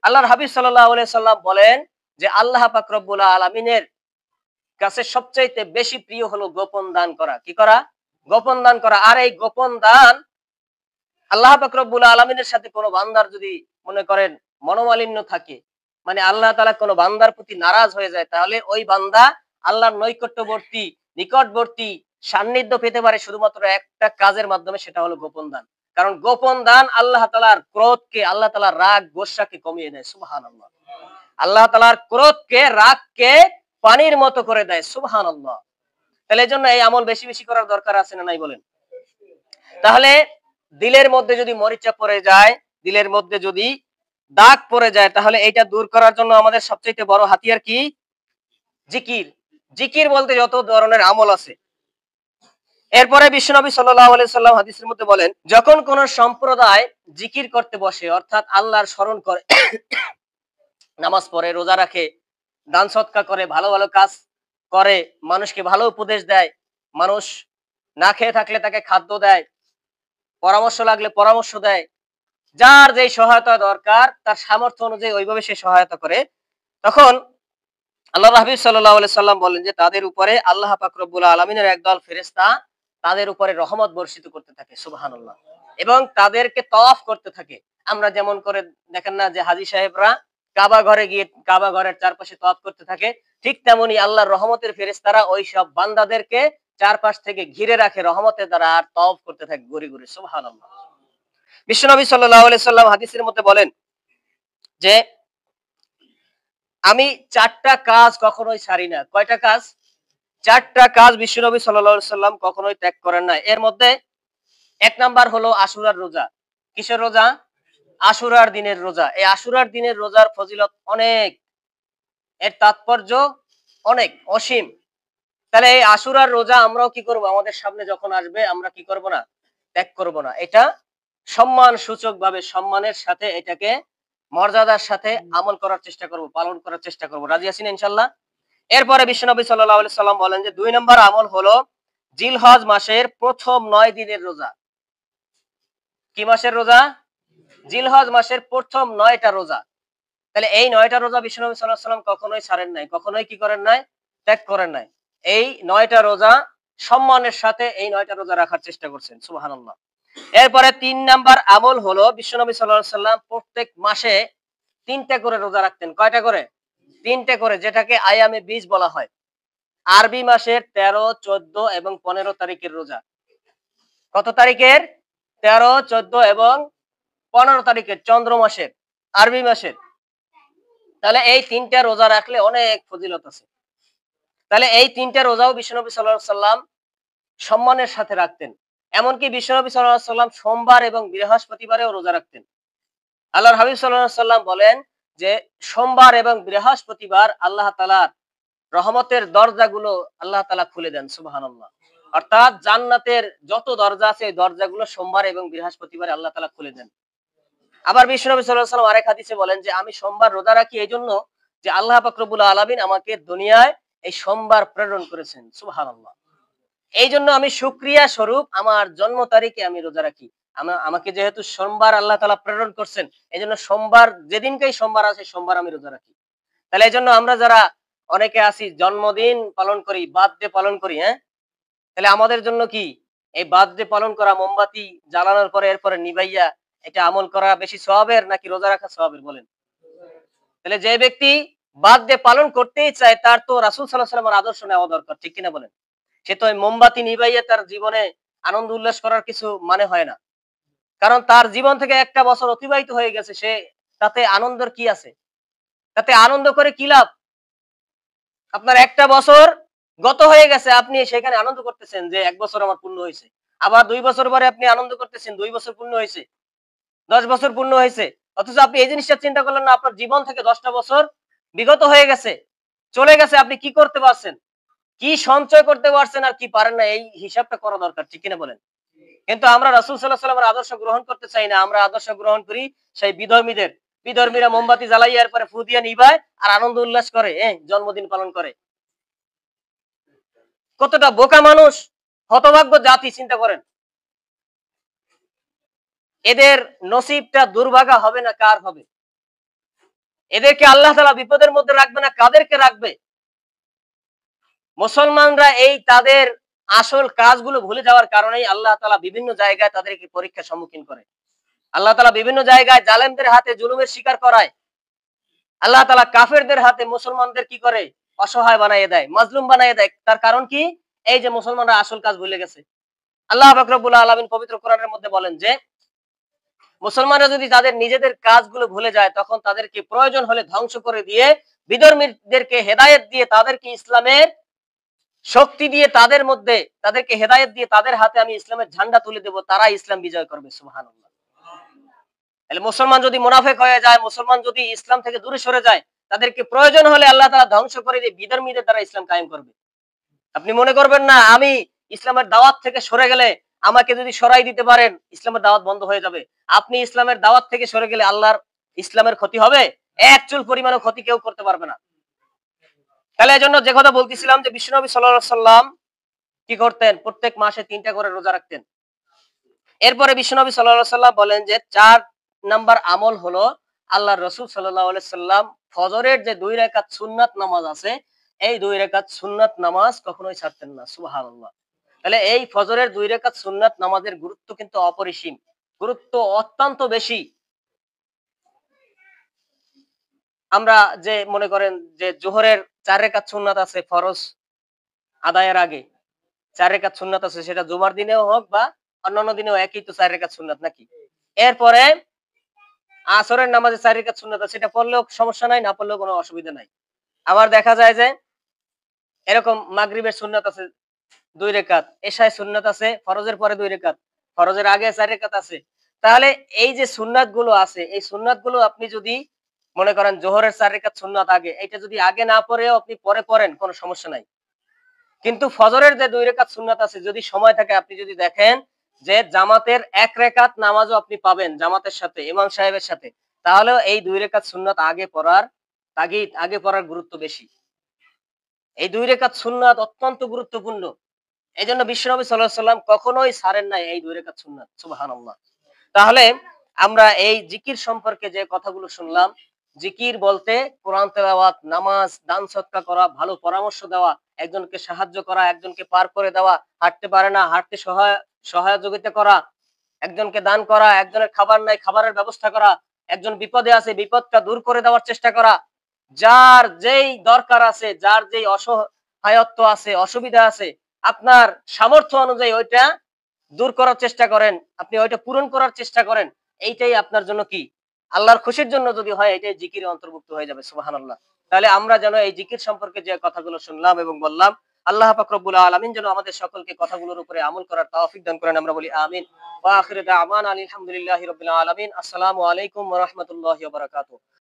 Speaker 1: আল্লাহর হাবিব সাল্লাল্লাহু আলাইহি সাল্লাম বলেন যে আল্লাহ পাক রব্বুল আলামিনের কাছে সবচাইতে বেশি প্রিয় হলো গোপন দান করা। কি করা? গোপন দান করা। আর এই গোপন দান আল্লাহ পাক রব্বুল আলামিনের সাথে কোনো বান্দার যদি মনে করেন মনোমালিন্য থাকে, মানে আল্লাহ তাআলা কোনো বান্দার প্রতি নারাজ হয়ে যায়, তাহলে ওই বান্দা আল্লাহর নৈকট্যবর্তী, নিকটবর্তী সান্নিধ্য পেতে পারে শুধুমাত্র একটা কাজের মাধ্যমে, সেটা হলো গোপন দান। কারণ গোপন দান আল্লাহ তাআলার ক্রোধকে, আল্লাহ তাআলার রাগ গোসাকে কমিয়ে দেয়। সুবহানাল্লাহ। আল্লাহ তাআলার ক্রোধকে, রাগকে পানির মতো করে দেয়। সুবহানাল্লাহ। তাহলে এজন্য এই আমল বেশি বেশি করার দরকার আছে না নাই বলেন? তাহলে দিলের মধ্যে যদি মরিচা পড়ে যায়, দিলের মধ্যে যদি দাগ পড়ে যায়, তাহলে এটা দূর করার জন্য আমাদের সবচেয়ে বড় হাতিয়ার কি? জিকির। জিকির বলতে যত ধরনের আমল আছে। এরপরে বিশ্বনবী সাল্লাল্লাহু আলাইহি সাল্লাম হাদিসের মধ্যে বলেন, যখন কোন সম্প্রদায় জিকির করতে বসে, অর্থাৎ আল্লাহর স্মরণ করে, নামাজ পড়ে, রোজা রাখে, দান সদকা করে, ভালো ভালো কাজ করে, মানুষকে ভালো উপদেশ দেয়, মানুষ না খেয়ে থাকলে তাকে খাদ্য দেয়, পরামর্শ লাগলে পরামর্শ দেয়, যার যে সহায়তা দরকার তার সামর্থ্য অনুযায়ী ওইভাবে সে সহায়তা করে, তখন আল্লাহ হাবিব সাল্লাল্লাহু আলাইহি সাল্লাম বলেন যে তাদের উপরে আল্লাহ পাক রব্বুল আলামিনের একদল ফেরেশতা তাদের উপরে রহমত বর্ষিত করতে থাকে। সুবহানাল্লাহ। এবং তাদেরকে তওয়াফ করতে থাকে। আমরা যেমন করে দেখেন না যে হাজী সাহেবরা কাবা ঘরে গিয়ে কাবা ঘরের চারপাশে তওয়াফ করতে থাকে, ঠিক তেমনি আল্লাহর রহমতের ফেরেশতারা ওই সব বান্দাদেরকে চারপাশ থেকে ঘিরে রাখে রহমতের দ্বারা, আর তওয়াফ করতে থাকে ঘুরে ঘুরে। সুবহানাল্লাহ। বিশ্বনবী সাল্লাল্লাহু আলাইহি সাল্লাম হাদিসের মধ্যে বলেন যে আমি চারটা কাজ কখনোই ছাড়ি না। কয়টা কাজ? চারটা কাজ বিশ্বনবী সাল্লাল্লাহু আলাইহি সাল্লাম কখনোই ত্যাগ করেন না। এর মধ্যে এক নাম্বার হলো আশুরার রোজা। কিসের রোজা? আশুরার দিনের রোজা। এই আশুরার দিনের রোজার ফজিলত অনেক, এর তাৎপর্য অনেক, অসীম। তাহলে এই আশুরার রোজা আমরাও কি করব? আমাদের সামনে যখন আসবে আমরা কি করব না? ত্যাগ করব না। এটা সম্মান সূচক ভাবে, সম্মানের সাথে এটাকে মর্যাদার সাথে আমল করার চেষ্টা করব, পালন করার চেষ্টা করব। রাজি আছেন ইনশাআল্লাহ? এরপরে বিশ্বনবী সাল্লাল্লাহু আলাইহি সাল্লাম বলেন যে ২ নম্বর আমল হলো জিলহজ মাসের প্রথম ৯ দিনের রোজা। কি মাসের রোজা? জিলহজ মাসের প্রথম ৯টা রোজা। তাহলে এই ৯টা রোজা বিশ্বনবী সাল্লাল্লাহু আলাইহি সাল্লাম কখনোই ছাড়েন নাই, কখনোই কি করেন নাই? ত্যাগ করেন নাই। এই ৯টা রোজা সম্মানের সাথে এই ৯টা রোজা রাখার চেষ্টা করছেন। সুবহানাল্লাহ। এরপরে ৩ নাম্বার আমল হলো বিশ্বনবী সাল্লাল্লাহু আলাইহি সাল্লাম প্রত্যেক মাসে ৩টা করে রোজা রাখতেন। কয়টা করে? ৩টে করে, যেটাকে আয়ামে বীজ বলা হয়। আরবি মাসের ১৩, ১৪ এবং ১৫ তারিখের রোজা। কত তারিখের? ১৩, ১৪ এবং ১৫ তারিখের, চন্দ্র মাসের, আরবি মাসের। তাহলে এই ৩টা রোজা রাখলে অনেক ফজিলত আছে। তাহলে এই ৩টা রোজাও বিশ্বনবী সাল্লাল্লাহু আলাইহি সাল্লাম সম্মানের সাথে রাখতেন। এমনকি বিশ্বনবী সাল্লাল্লাহু আলাইহি সাল্লাম সোমবার এবং বৃহস্পতিবারেও রোজা রাখতেন। আল্লাহর হাবিব সাল্লাল্লাহু আলাইহি সাল্লাম বলেন যে সোমবার এবং বৃহস্পতিবার আল্লাহ তাআলার রহমতের দরজাগুলো আল্লাহ তাআলা খুলে দেন। সুবহানাল্লাহ। অর্থাৎ জান্নাতের যত দরজা আছে এই দরজাগুলো সোমবার এবং বৃহস্পতিবারে আল্লাহ তাআলা খুলে দেন। আবার বিশ্বনবী সাল্লাল্লাহু আলাইহি সাল্লাম আরেক হাদিসে বলেন যে আমি সোমবার রোজা রাখি এইজন্য যে আল্লাহ পাক রব্বুল আলামিন আমাকে দুনিয়ায় এই সোমবার প্রেরণ করেছেন। সুবহানাল্লাহ। এইজন্য আমি শুকরিয়া স্বরূপ আমার জন্ম তারিখে আমি রোজা রাখি। আমাকে যেহেতু সোমবার আল্লাহ তাআলা প্রেরণ করছেন, এজন্য সোমবার যেদিনকেই সোমবার আসে সোমবার আমি রোজা রাখি। তাহলে এইজন্য আমরা যারা অনেকে আছি জন্মদিন পালন করি, বার্থডে পালন করি, হ্যাঁ? তাহলে আমাদের জন্য কি এই বার্থডে পালন করা, মোমবাতি জ্বালানোর পরে এরপরে নিভাইয়া এটা আমল করা বেশি সওয়াবের নাকি রোজা রাখা সওয়াবের বলেন? তাহলে যে ব্যক্তি বার্থডে পালন করতেই চায় তার তো রাসূল সাল্লাল্লাহু আলাইহি ওয়াসাল্লামের আদর্শ নেওয়া দরকার, ঠিক কিনা বলেন? সে তো ওই মোমবাতি নিভাইয়া তার জীবনে আনন্দ উল্লাস করার কিছু মানে হয় না। কারণ তার জীবন থেকে একটা বছর অতিবাহিত হয়ে গেছে, সে তাতে আনন্দের কি আছে? তাতে আনন্দ করে কি লাভ? আপনার একটা বছর গত হয়ে গেছে, আপনি সেখানে আনন্দ করতেছেন যে ১ বছর আমার পূর্ণ হয়েছে। আবার ২ বছর পরে আপনি আনন্দ করতেছেন ২ বছর পূর্ণ হয়েছে, ১০ বছর পূর্ণ হয়েছে। অথচ আপনি এই জিনিসটা চিন্তা করলেন না, আপনার জীবন থেকে ১০ টা বছর বিগত হয়ে গেছে, চলে গেছে। আপনি কি করতে পারছেন? কি সঞ্চয় করতে পারছেন আর কি পারেন না, এই হিসাবটা করা দরকার। ঠিক কিনা বলেন? কিন্তু আমরা রাসূল সাল্লাল্লাহু আলাইহি ওয়াসাল্লামের আদর্শ গ্রহণ করতে চাই না। আমরা আদর্শ গ্রহণ করি সেই বিধর্মীদের। বিধর্মীরা মোমবাতি জ্বালাইয়া এরপরে ফু দিয়ে নিভায় আর আনন্দ উল্লাস করে, জন্মদিন পালন করে। কতটা বোকা মানুষ, হতভাগ্য জাতি, চিন্তা করেন। এদের নসিবটা দুর্ভাগা হবে না কার হবে? এদেরকে আল্লাহ তাআলা বিপদের মধ্যে রাখবে না কাদেরকে রাখবে? মুসলমানরা এই তাদের আসল কাজগুলো ভুলে যাওয়ার কারণেই আল্লাহ তাআলা বিভিন্ন জায়গায় তাদেরকে পরীক্ষার সম্মুখীন করে। আল্লাহ তাআলা বিভিন্ন জায়গায় জালেমদের হাতে জুলুমের শিকার করায়। আল্লাহ তাআলা কাফেরদের হাতে মুসলমানদের কি করে? অসহায় বানাইয়ে দেয়, মাজলুম বানাইয়ে দেয়। তার কারণ কি? এই যে মুসলমানরা আসল কাজ ভুলে গেছে। আল্লাহ পাক রব্বুল আলামিন পবিত্র কোরআনের মধ্যে বলেন যে, মুসলমানরা যদি তাদের নিজেদের কাজগুলো ভুলে যায়, তখন তাদেরকে প্রয়োজন হলে ধ্বংস করে দিয়ে, বিধর্মীদেরকে হেদায়েত দিয়ে, তাদেরকে ইসলামের শক্তি দিয়ে, তাদের মধ্যে তাদেরকে হেদায়েত দিয়ে, তাদের হাতে আমি ইসলামের ঝান্ডা তুলে দেব, তারা ইসলাম বিজয় করবে। সুবহানাল্লাহ। তাহলে মুসলমান যদি মুনাফিক হয়ে যায়, মুসলমান যদি ইসলাম থেকে দূরে সরে যায়, তাদেরকে প্রয়োজন হলে আল্লাহ তাআলা ধ্বংস করে দিয়ে বিধর্মীদের দ্বারা ইসলাম কায়েম করবে। আপনি মনে করবেন না আমি ইসলামের দাওয়াত থেকে সরে গেলে, আমাকে যদি সরাই দিতে পারেন ইসলামের দাওয়াত বন্ধ হয়ে যাবে। আপনি ইসলামের দাওয়াত থেকে সরে গেলে আল্লাহর ইসলামের ক্ষতি হবে? এক চুল পরিমাণও ক্ষতি কেউ করতে পারবে না। তাহলে এজন্য যে কথা বলতেছিলাম যে বিশ্বনবী সাল্লাল্লাহু আলাইহি সাল্লাম কি করতেন? প্রত্যেক মাসে ৩ টা করে রোজা রাখতেন। এরপরে বিশ্বনবী সাল্লাল্লাহু আলাইহি সাল্লাম বলেন যে ৪ নাম্বার আমল হলো আল্লাহর রাসূল সাল্লাল্লাহু আলাইহি সাল্লাম ফজরের যে ২ রাকাত সুন্নাত নামাজ আছে, এই ২ রাকাত সুন্নাত নামাজ কখনোই ছাড়তেন না। সুবহানাল্লাহ। তাহলে এই ফজরের ২ রাকাত সুন্নাত নামাজের গুরুত্ব কিন্তু অপরিসীম। গুরুত্ব অত্যন্ত বেশি। আমরা যে মনে করেন যে জোহরের ৪ রাকাত সুন্নাত আছে ফরজ আদায়ের আগে। ৪ রাকাত সুন্নাত আছে, সেটা জুমার দিনেও হোক বা অন্যান্য দিনেও একই তো ৪ রাকাত সুন্নাত নাকি? এরপরে আসরের নামাজে ৪ রাকাত সুন্নাত আছে, সেটা পড়লেও সমস্যা নাই, না পড়লেও কোনো অসুবিধা নাই। আবার দেখা যায় যে এরকম মাগরিবের সুন্নাত আছে ২ রাকাত, এশায় সুন্নাত আছে ফরজের পরে ২ রাকাত, ফরজের আগে ৪ রাকাত আছে। তাহলে এই যে সুন্নাত গুলো আছে, এই সুন্নাত গুলো আপনি যদি মনে করেন জোহরের ৪ রাকাত সুন্নাত আগে, এটা যদি আগে না পড়েও আপনি পরে পড়েন কোনো সমস্যা নাই। কিন্তু ফজরের যে ২ রাকাত সুন্নাত আছে, যদি সময় থাকে আপনি যদি দেখেন যে জামাতের ১ রাকাত নামাজও আপনি পাবেন জামাতের সাথে, ইমাম সাহেবের সাথে, তাহলেও এই ২ রাকাত সুন্নাত আগে পড়ার তাগিদ, আগে পড়ার গুরুত্ব বেশি। এই ২ রাকাত সুন্নাত অত্যন্ত গুরুত্বপূর্ণ। এজন্য বিশ্বনবী সাল্লাল্লাহু আলাইহি সাল্লাম কখনোই ছাড়েন নাই এই ২ রাকাত সুন্নাত। সুবহানাল্লাহ। তাহলে আমরা এই জিকির সম্পর্কে যে কথাগুলো শুনলাম, জিকির বলতে কোরআন তেলাওয়াত, নামাজ, দান সদকা করা, ভালো পরামর্শ দেওয়া, একজনকে সাহায্য করা, একজনকে পার করে দেওয়া, হাঁটতে পারে না হাঁটতে সহযোগিতা করা, একজনকে দান করা, একজনের খাবার নাই খাবারের ব্যবস্থা করা, একজন বিপদে আছে বিপদটা দূর করে দেওয়ার চেষ্টা করা। যার যেই দরকার আছে, যার যেই অসহায়ত্ব আছে, অসুবিধা আছে, আপনার সামর্থ্য অনুযায়ী ওইটা দূর করার চেষ্টা করেন, আপনি ওইটা পূরণ করার চেষ্টা করেন। এইটাই আপনার জন্য কি? আল্লাহর খুশির জন্য যদি হয়, এটাই জিকিরে অন্তর্ভুক্ত হয়ে যাবে। সুবহানাল্লাহ। তাহলে আমরা যেন এই জিকির সম্পর্কে যে কথাগুলো শুনলাম এবং বললাম, আল্লাহ পাক রব্বুল আলামিন যেন আমাদের সকলকে কথাগুলোর উপরে আমল করার তৌফিক দান করেন। আমরা বলি আমিন। ওয়া আখিরু দাওয়ানা আলহামদুলিল্লাহি রাব্বিল আলামিন। আসসালামু আলাইকুম ওয়া রাহমাতুল্লাহি ওয়া বারাকাতুহু।